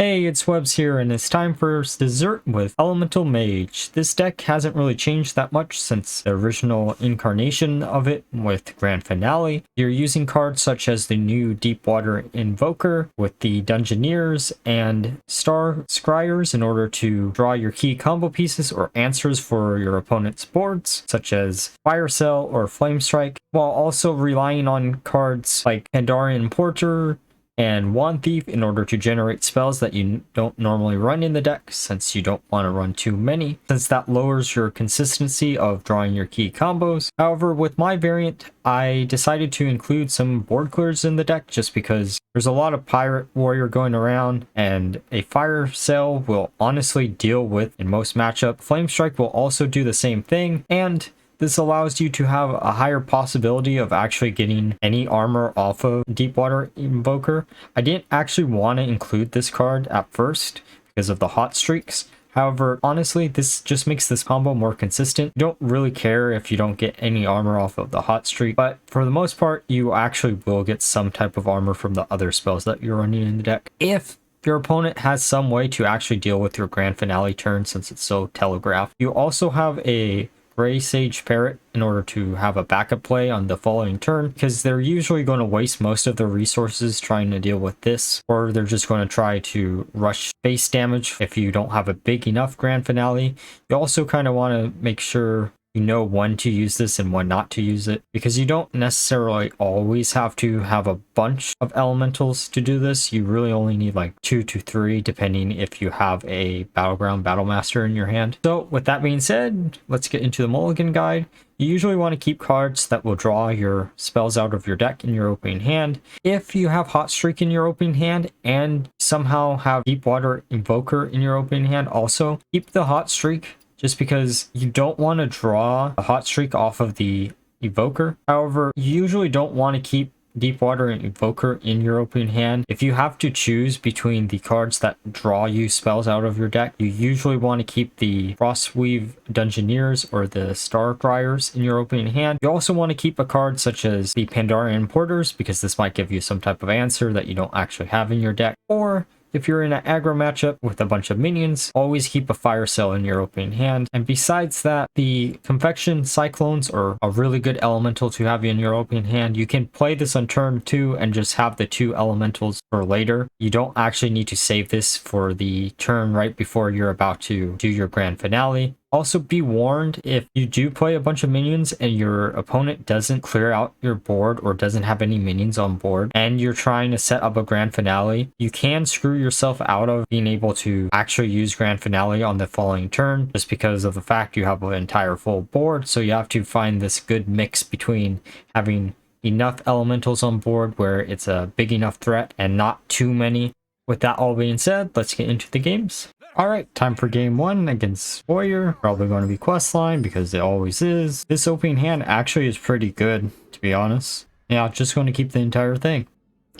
Hey, it's Webs here, and it's time for dessert with Elemental Mage. This deck hasn't really changed that much since the original incarnation of it with Grand Finale. You're using cards such as the new Deepwater Evoker with the Dungeoneers and Star Scryers in order to draw your key combo pieces or answers for your opponent's boards, such as Fire Cell or Flame Strike, while also relying on cards like Pandaren Porter and Wand Thief in order to generate spells that you don't normally run in the deck, since you don't want to run too many, since that lowers your consistency of drawing your key combos. However, with my variant, I decided to include some board clears in the deck just because there's a lot of Pirate Warrior going around, and a Fire Cell will honestly deal with in most matchup. Flame Strike will also do the same thing, and this allows you to have a higher possibility of actually getting any armor off of Deepwater Evoker. I didn't actually want to include this card at first because of the hot streaks. However, honestly, this just makes this combo more consistent. You don't really care if you don't get any armor off of the hot streak, but for the most part, you actually will get some type of armor from the other spells that you're running in the deck. If your opponent has some way to actually deal with your Grand Finale turn, since it's so telegraphed. You also have a Gray Sage Parrot in order to have a backup play on the following turn, because they're usually going to waste most of their resources trying to deal with this, or they're just going to try to rush base damage if you don't have a big enough Grand Finale. You also kind of want to make sure you know when to use this and when not to use it, because you don't necessarily always have to have a bunch of elementals to do this. You really only need like 2 to 3 depending if you have a Battleground Battlemaster in your hand. So with that being said, let's get into the Mulligan guide. You usually want to keep cards that will draw your spells out of your deck in your opening hand. If you have Hot Streak in your opening hand and somehow have Deepwater Evoker in your opening hand also, keep the Hot Streak, just because you don't want to draw a hot streak off of the Evoker. However, you usually don't want to keep Deepwater and Evoker in your opening hand. If you have to choose between the cards that draw you spells out of your deck, you usually want to keep the Frostweave Dungeoneers or the Star Scryers in your opening hand. You also want to keep a card such as the Pandaren Porters, because this might give you some type of answer that you don't actually have in your deck. Or if you're in an aggro matchup with a bunch of minions, always keep a Fire Cell in your opening hand. And besides that, the Convection Cyclones are a really good elemental to have in your opening hand. You can play this on turn 2 and just have the 2 elementals for later. You don't actually need to save this for the turn right before you're about to do your Grand Finale. Also, be warned, if you do play a bunch of minions and your opponent doesn't clear out your board or doesn't have any minions on board and you're trying to set up a Grand Finale, you can screw yourself out of being able to actually use Grand Finale on the following turn just because of the fact you have an entire full board. So you have to find this good mix between having enough elementals on board where it's a big enough threat and not too many. With that all being said, let's get into the games. Alright, time for game 1 against Warrior. Probably going to be questline because it always is. This opening hand actually is pretty good, to be honest. Yeah, just going to keep the entire thing.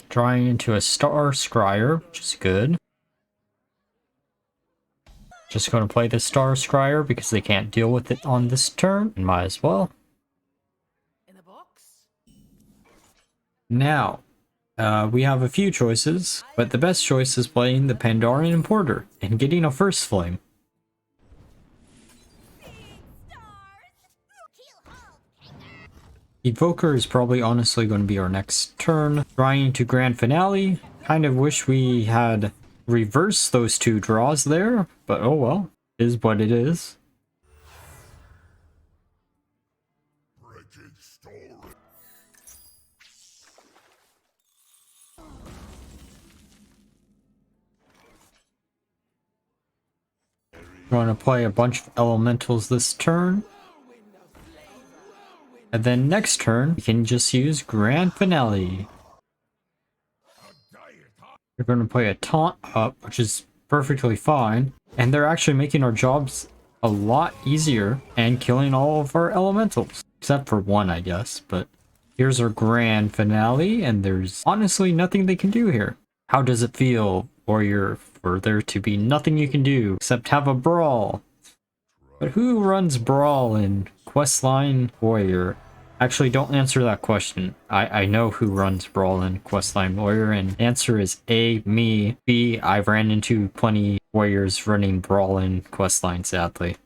Drawing into a Star Scryer, which is good. Just going to play the Star Scryer because they can't deal with it on this turn, and might as well. Now, we have a few choices, but the best choice is playing the Pandaren Porter and getting a first flame. Evoker is probably honestly going to be our next turn. Drawing to Grand Finale. Kind of wish we had reversed those 2 draws there, but oh well, it is what it is. Going to play a bunch of elementals this turn. And then next turn, we can just use Grand Finale. We're going to play a taunt up, which is perfectly fine. And they're actually making our jobs a lot easier and killing all of our elementals. Except for one, I guess. But here's our Grand Finale, and there's honestly nothing they can do here. How does it feel, Warrior, for there to be nothing you can do except have a brawl? But who runs brawl in Questline Warrior? Actually, don't answer that question. I know who runs Brawl and Questline Warrior, and the answer is A, me, B, I've ran into plenty warriors running Brawl and Questline, sadly.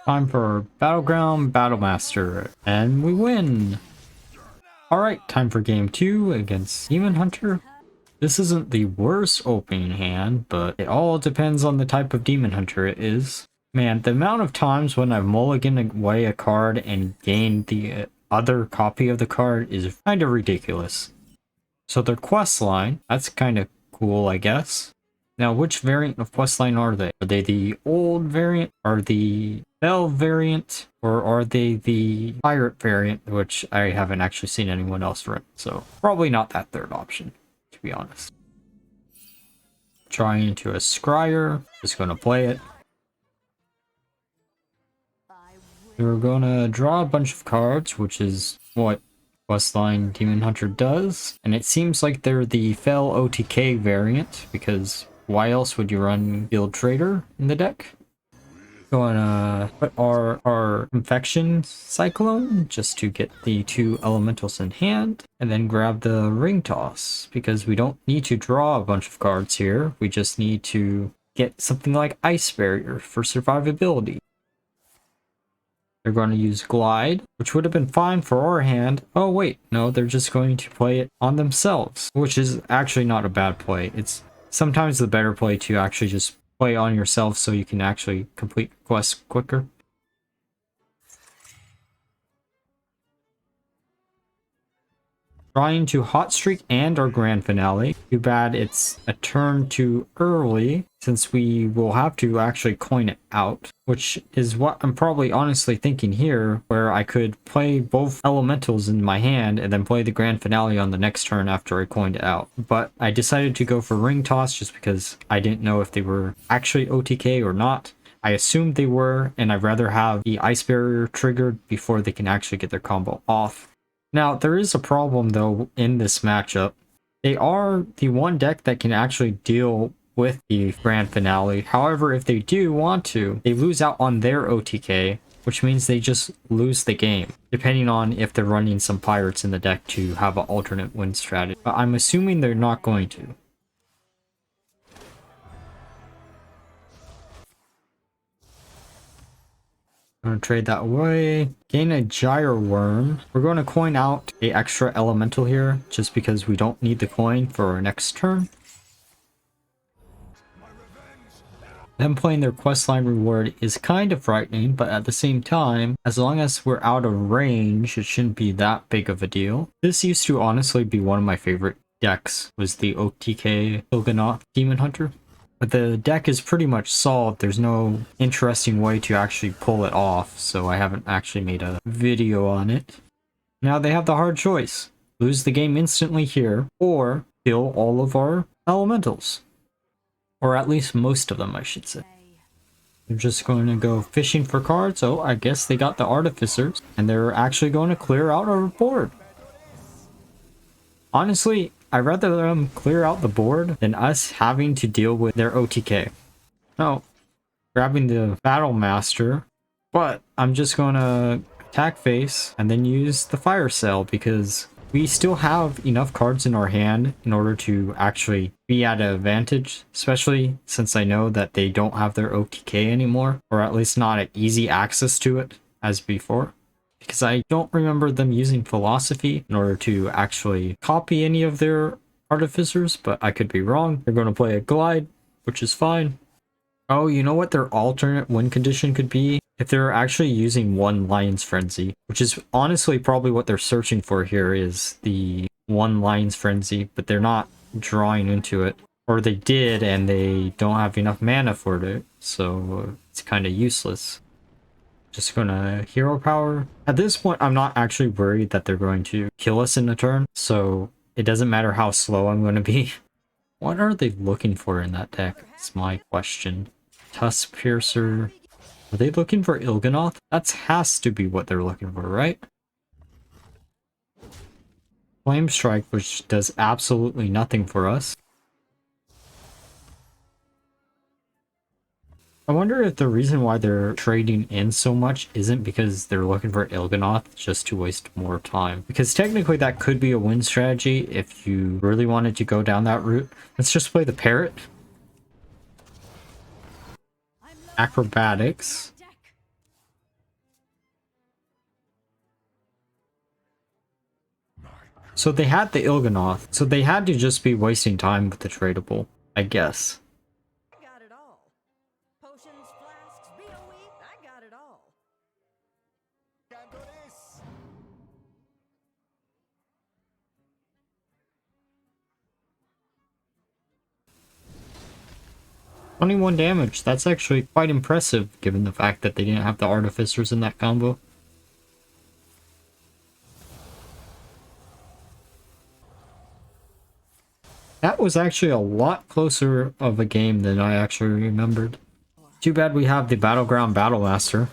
Time for Battleground Battlemaster, and we win! Alright, time for game 2 against Demon Hunter. This isn't the worst opening hand, but it all depends on the type of Demon Hunter it is. Man, the amount of times when I've mulliganed away a card and gained the other copy of the card is kind of ridiculous. So their quest line, that's kind of cool, I guess. Now, which variant of questline are they? Are they the old variant? Are the Bell variant? Or are they the Pirate variant, which I haven't actually seen anyone else run? So probably not that third option, to be honest. Trying into a Scryer, just going to play it. We're going to draw a bunch of cards, which is what questline Demon Hunter does. And it seems like they're the Fell OTK variant, because why else would you run Guild Trader in the deck? Going to put our Infection Cyclone just to get the 2 elementals in hand, and then grab the Ring Toss because we don't need to draw a bunch of cards here. We just need to get something like Ice Barrier for survivability. They're going to use Glide, which would have been fine for our hand. Oh wait, no, they're just going to play it on themselves, which is actually not a bad play. It's sometimes the better play to actually just play on yourself so you can actually complete quests quicker. Trying to hot streak and our grand finale. Too bad it's a turn too early since we will have to actually coin it out, which is what I'm probably honestly thinking here, where I could play both elementals in my hand and then play the grand finale on the next turn after I coined it out. But I decided to go for Ring Toss just because I didn't know if they were actually OTK or not. I assumed they were, and I'd rather have the Ice Barrier triggered before they can actually get their combo off. Now, there is a problem, though, in this matchup. They are the one deck that can actually deal with the grand finale. However, if they do want to, they lose out on their OTK, which means they just lose the game, depending on if they're running some pirates in the deck to have an alternate win strategy. But I'm assuming they're not going to. I'm going to trade that away. Gain a Gyro Worm. We're going to coin out a extra elemental here, just because we don't need the coin for our next turn. Them playing their questline reward is kind of frightening, but at the same time, as long as we're out of range, it shouldn't be that big of a deal. This used to honestly be one of my favorite decks, was the OTK Il'gynoth Demon Hunter. But the deck is pretty much solved. There's no interesting way to actually pull it off, so I haven't actually made a video on it. Now they have the hard choice. Lose the game instantly here, or kill all of our elementals. Or at least most of them, I should say. They're just going to go fishing for cards. Oh, I guess they got the Artificers, and they're actually going to clear out our board. Honestly, I'd rather them clear out the board than us having to deal with their OTK. Oh, grabbing the Battle Master, but I'm just going to attack face and then use the Fire Cell because we still have enough cards in our hand in order to actually be at an advantage, especially since I know that they don't have their OTK anymore, or at least not easy access to it as before. Because I don't remember them using Philosophy in order to actually copy any of their Artificers, but I could be wrong. They're going to play a Glide, which is fine. Oh, you know what their alternate win condition could be? If they're actually using one Lion's Frenzy, which is honestly probably what they're searching for here, is the one Lion's Frenzy, but they're not drawing into it. Or they did, and they don't have enough mana for it, so it's kind of useless. Just gonna Hero Power. At this point, I'm not actually worried that they're going to kill us in a turn, so it doesn't matter how slow I'm going to be. What are they looking for in that deck? That's my question. Tusk Piercer. Are they looking for Il'gynoth? That has to be what they're looking for, right? Flame Strike, which does absolutely nothing for us. I wonder if the reason why they're trading in so much isn't because they're looking for Il'gynoth just to waste more time. Because technically that could be a win strategy if you really wanted to go down that route. Let's just play the Parrot. Acrobatics. So they had the Il'gynoth, so they had to just be wasting time with the tradable, I guess. Got it all. Potions, flasks, BOE, I got it all. Got this. 21 damage, that's actually quite impressive given the fact that they didn't have the Artificers in that combo. That was actually a lot closer of a game than I actually remembered. Too bad we have the Battleground Battlemaster.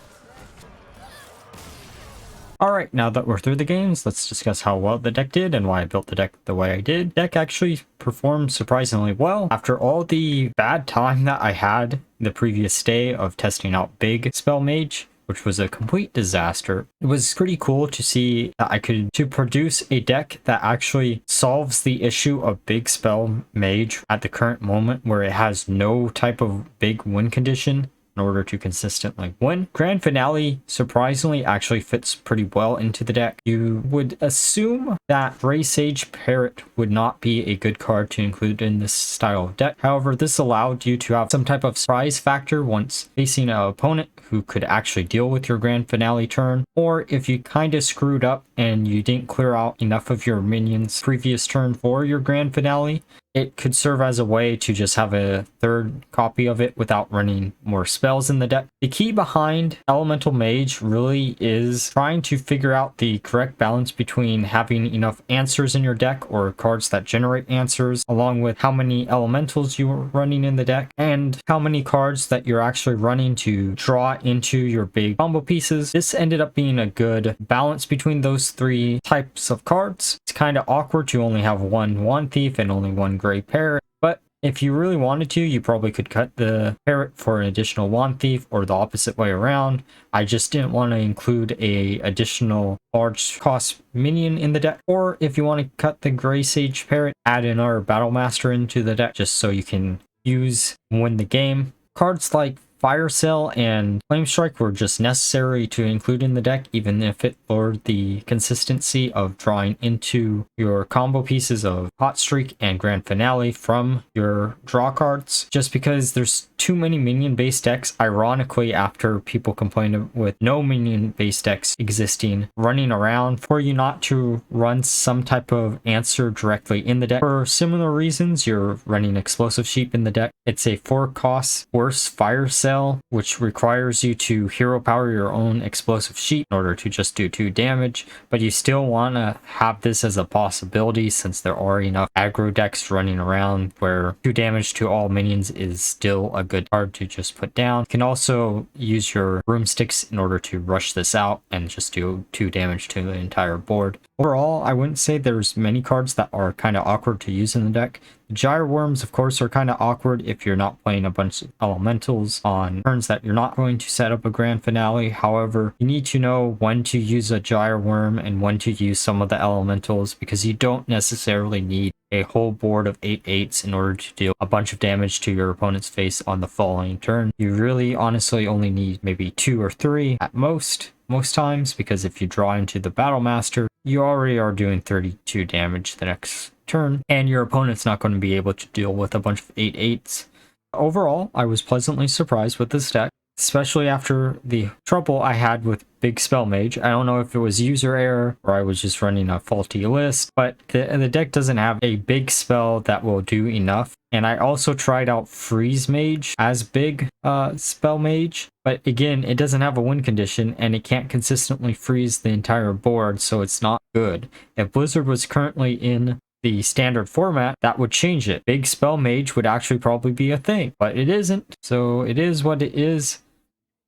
Alright, now that we're through the games, let's discuss how well the deck did and why I built the deck the way I did. The deck actually performed surprisingly well. After all the bad time that I had the previous day of testing out Big Spell Mage, which was a complete disaster, it was pretty cool to see that I could produce a deck that actually solves the issue of Big Spell Mage at the current moment, where it has no type of big win condition in order to consistently win. Grand Finale surprisingly actually fits pretty well into the deck. You would assume that Gray Sage Parrot would not be a good card to include in this style of deck. However, this allowed you to have some type of surprise factor once facing an opponent who could actually deal with your Grand Finale turn, or if you kind of screwed up and you didn't clear out enough of your minions previous turn for your Grand Finale, it could serve as a way to just have a third copy of it without running more spells in the deck. The key behind Elemental Mage really is trying to figure out the correct balance between having enough answers in your deck, or cards that generate answers, along with how many elementals you are running in the deck, and how many cards that you're actually running to draw into your big combo pieces. This ended up being a good balance between those three types of cards. It's kind of awkward to only have one Wand Thief and only one Gray Parrot, but if you really wanted to, you probably could cut the Parrot for an additional Wand Thief, or the opposite way around. I just didn't want to include a additional large cost minion in the deck. Or if you want to cut the Gray Sage Parrot, add another Battlemaster into the deck just so you can use and win the game. Cards like Fire Cell and Flame Strike were just necessary to include in the deck, even if it lowered the consistency of drawing into your combo pieces of Hot Streak and Grand Finale from your draw cards, just because there's too many minion based decks, ironically, after people complained with no minion based decks existing running around, for you not to run some type of answer directly in the deck. For similar reasons, you're running Explosive Sheep in the deck. It's a 4 cost worse Fire Cell, which requires you to hero power your own Explosive Sheep in order to just do 2 damage, but you still want to have this as a possibility since there are enough aggro decks running around where 2 damage to all minions is still a good card to just put down. You can also use your Broomsticks in order to rush this out and just do 2 damage to the entire board. Overall, I wouldn't say there's many cards that are kind of awkward to use in the deck. The Gyre Worms, of course, are kind of awkward if you're not playing a bunch of elementals on turns that you're not going to set up a Grand Finale. However, you need to know when to use a Gyre Worm and when to use some of the elementals, because you don't necessarily need a whole board of 8/8s in order to deal a bunch of damage to your opponent's face on the following turn. You really honestly only need maybe 2 or 3 at most times, because if you draw into the Battlemaster, you already are doing 32 damage the next turn, and your opponent's not going to be able to deal with a bunch of 8/8s. Overall, I was pleasantly surprised with this deck, especially after the trouble I had with Big Spell Mage. I don't know if it was user error or I was just running a faulty list, but the deck doesn't have a big spell that will do enough. And I also tried out Freeze Mage as Big Spell Mage, but again, it doesn't have a win condition and it can't consistently freeze the entire board, so it's not good. If Blizzard was currently in the standard format, that would change it. Big spell mage would actually probably be a thing, but it isn't. So it is what it is.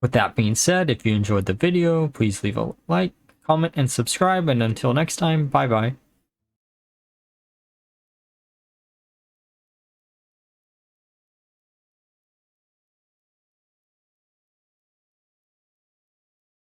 With that being said, if you enjoyed the video, please leave a like, comment, and subscribe. And until next time, bye bye.